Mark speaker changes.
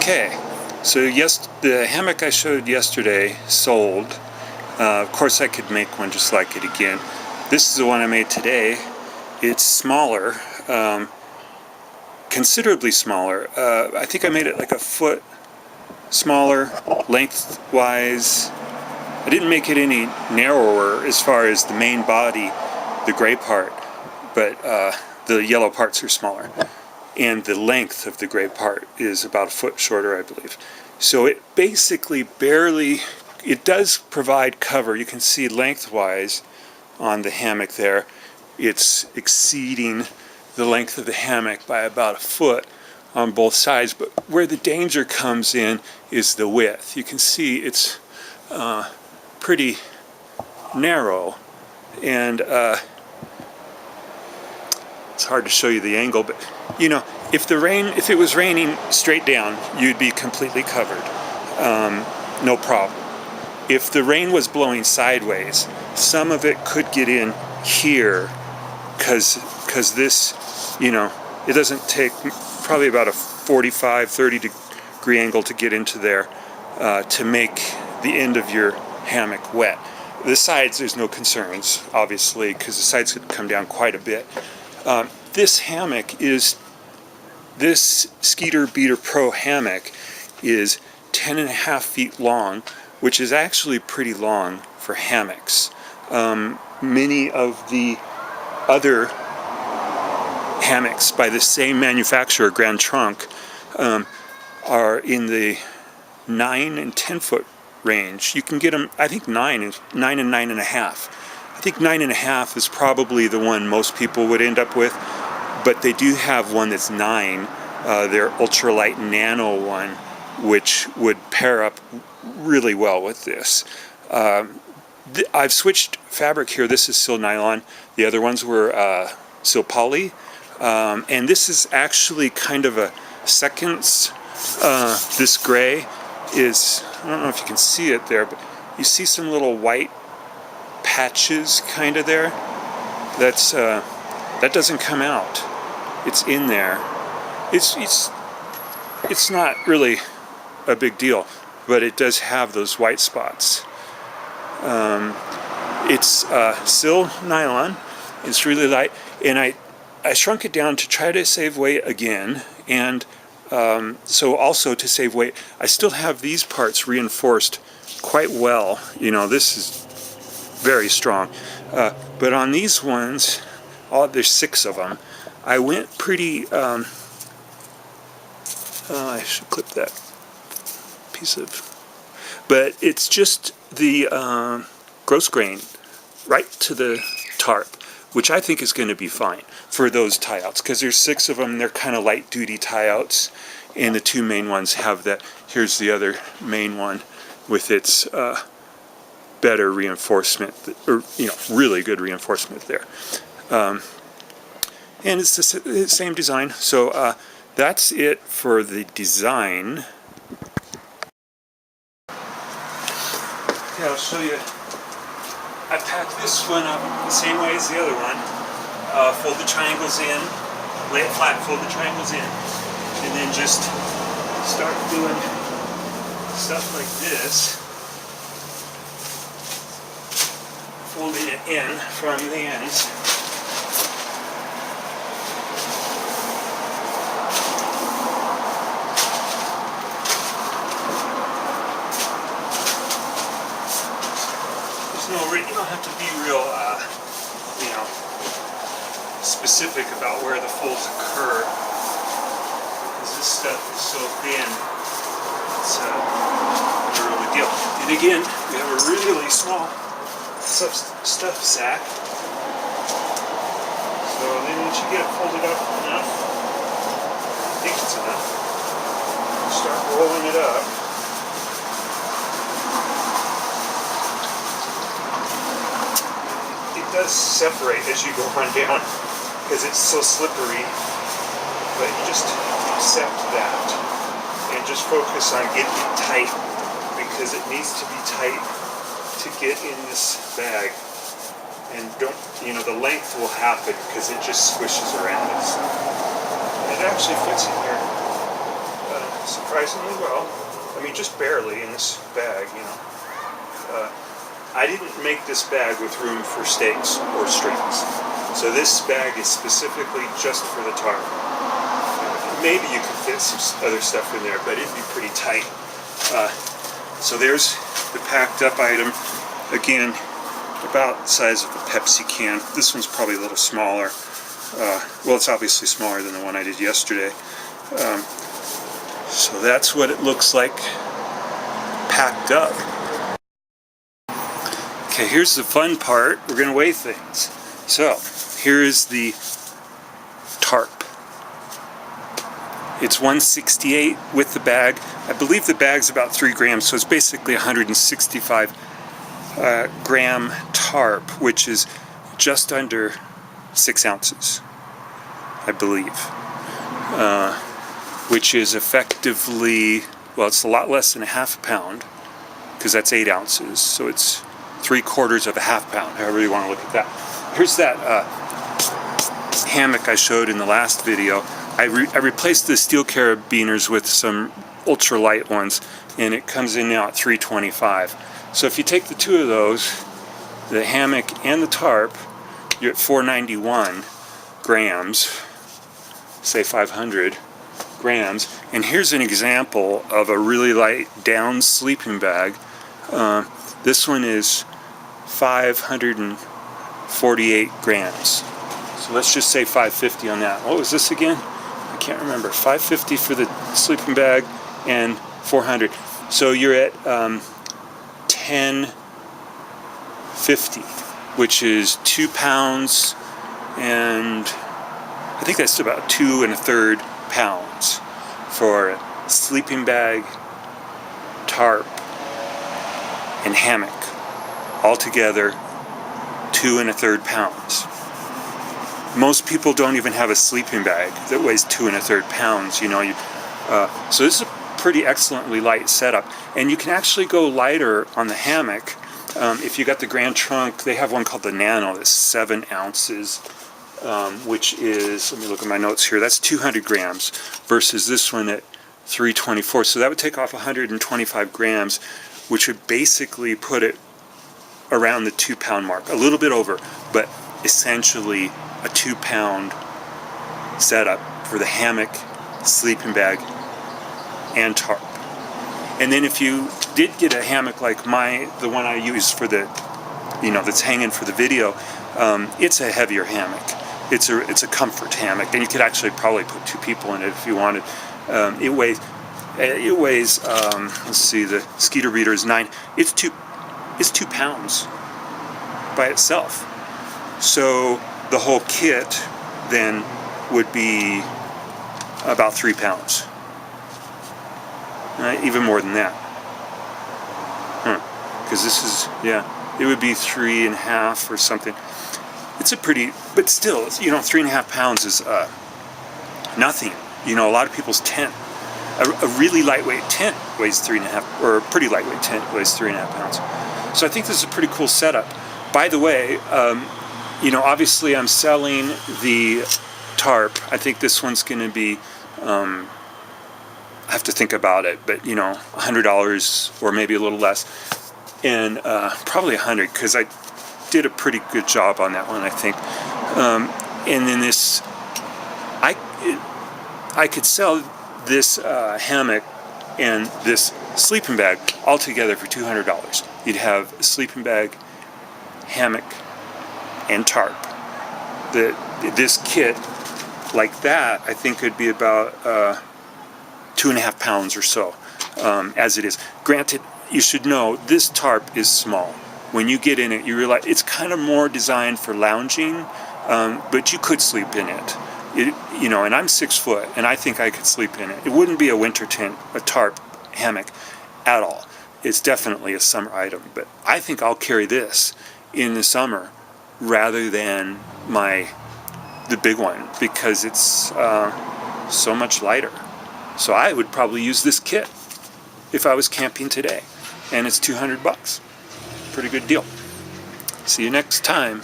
Speaker 1: Okay, so yes, the hammock I showed yesterday sold. Of course I could make one just like it again. This is the one I made today. It's smaller, considerably smaller. I think I made it like a foot smaller lengthwise. I didn't make it any narrower as far as the main body, the gray part, but the yellow parts are smaller. And the length of the gray part is about a foot shorter, I believe. So it basically barely, it does provide cover. You can see lengthwise on the hammock there, it's exceeding the length of the hammock by about a foot on both sides. But where the danger comes in is the width. You can see it's pretty narrow, and it's hard to show you the angle, but you know, if it was raining straight down, you'd be completely covered, no problem. If the rain was blowing sideways, some of it could get in here, because this, you know, it doesn't take probably about a 30 degree angle to get into there to make the end of your hammock wet. The sides, there's no concerns, obviously, because the sides could come down quite a bit. This hammock this Skeeter Beater Pro hammock is 10.5 feet long, which is actually pretty long for hammocks. Many of the other hammocks by the same manufacturer, Grand Trunk, are in the 9 and 10 foot range. You can get them, I think 9 and 9.5. I think 9.5 is probably the one most people would end up with, but they do have one that's 9, their ultralight nano one, which would pair up really well with this. I've switched fabric here. This is sil nylon. The other ones were sil poly, and this is actually kind of a seconds. This gray is, I don't know if you can see it there, but you see some little white patches kind of there. That doesn't come out. It's in there. It's not really a big deal, but it does have those white spots. It's sil nylon. It's really light, and I shrunk it down to try to save weight again, and so also to save weight, I still have these parts reinforced quite well. You know, this is very strong, but on these ones, there's 6 of them. I went pretty, I should clip that piece of, but it's just the gross grain right to the tarp, which I think is going to be fine for those tie outs, because there's 6 of them. They're kind of light duty tie outs, and the 2 main ones have that. Here's the other main one with its better reinforcement, or you know, really good reinforcement there. And it's the same design. So that's it for the design. Okay, I'll show you. I packed this one up the same way as the other one. Fold the triangles in, lay it flat, fold the triangles in, and then just start doing stuff like this, folding it in from the ends. You don't have to be real, you know, specific about where the folds occur, because this stuff is so thin. It's not a real big deal. And again, we have a really small stuff sack. So then once you get it folded up enough, I think it's enough, start rolling it up. It does separate as you go on down because it's so slippery, but you just accept that and just focus on getting it tight, because it needs to be tight to get in this bag. And don't, you know, the length will happen because it just squishes around. It actually fits in here surprisingly well. I mean, just barely in this bag, you know. I didn't make this bag with room for stakes or strings. So this bag is specifically just for the tarp. Maybe you could fit some other stuff in there, but it'd be pretty tight. So there's the packed up item. Again, about the size of a Pepsi can. This one's probably a little smaller. Well, it's obviously smaller than the one I did yesterday. So that's what it looks like packed up. Okay, here's the fun part. We're going to weigh things. So, here is the tarp. It's 168 with the bag. I believe the bag's about 3 grams, so it's basically 165 gram tarp, which is just under 6 ounces, I believe. Which is effectively, well, it's a lot less than a half a pound, because that's 8 ounces, so it's 3/4 of a half pound, however you want to look at that. Here's that hammock I showed in the last video. I replaced the steel carabiners with some ultralight ones, and it comes in now at $325. So if you take the two of those, the hammock and the tarp, you're at 491 grams, say 500 grams. And here's an example of a really light down sleeping bag. This one is 548 grams. So let's just say 550 on that. What was this again? I can't remember. 550 for the sleeping bag and 400. So you're at 1050, which is 2 pounds, and I think that's about 2 1/3 pounds for a sleeping bag, tarp, and hammock. Altogether, 2 1/3 pounds. Most people don't even have a sleeping bag that weighs 2 1/3 pounds. You know, so this is a pretty excellently light setup, and you can actually go lighter on the hammock. If you got the Grand Trunk, they have one called the Nano that's 7 ounces, which is, let me look at my notes here, that's 200 grams versus this one at 324. So that would take off 125 grams, which would basically put it around the 2 pound mark, a little bit over, but essentially a 2 pound setup for the hammock, sleeping bag, and tarp. And then if you did get a hammock like the one I use for the, that's hanging for the video, it's a heavier hammock. It's a comfort hammock, and you could actually probably put 2 people in it if you wanted. It weighs. Let's see, the Skeeter Reader is 9. It's 2 pounds by itself. So the whole kit then would be about 3 pounds. Even more than that. Because this is, it would be 3.5 or something. It's a pretty, but still, 3.5 pounds is nothing. A lot of people's tent, a really lightweight tent weighs 3.5, or a pretty lightweight tent weighs 3.5 pounds. So I think this is a pretty cool setup. By the way, obviously I'm selling the tarp. I think this one's going to be, I have to think about it, but $100 or maybe a little less, and probably $100, because I did a pretty good job on that one, I think. And then this, I could sell this hammock and this sleeping bag all together for $200. You'd have a sleeping bag, hammock, and tarp. This kit like that, I think, could be about 2.5 pounds or so, as it is. Granted, you should know this tarp is small. When you get in it, you realize it's kind of more designed for lounging, but you could sleep in it. And I'm 6 foot, and I think I could sleep in it. It wouldn't be a winter tent, a tarp, hammock at all. It's definitely a summer item, but I think I'll carry this in the summer rather than the big one, because it's so much lighter. So I would probably use this kit if I was camping today, and it's $200. Pretty good deal. See you next time.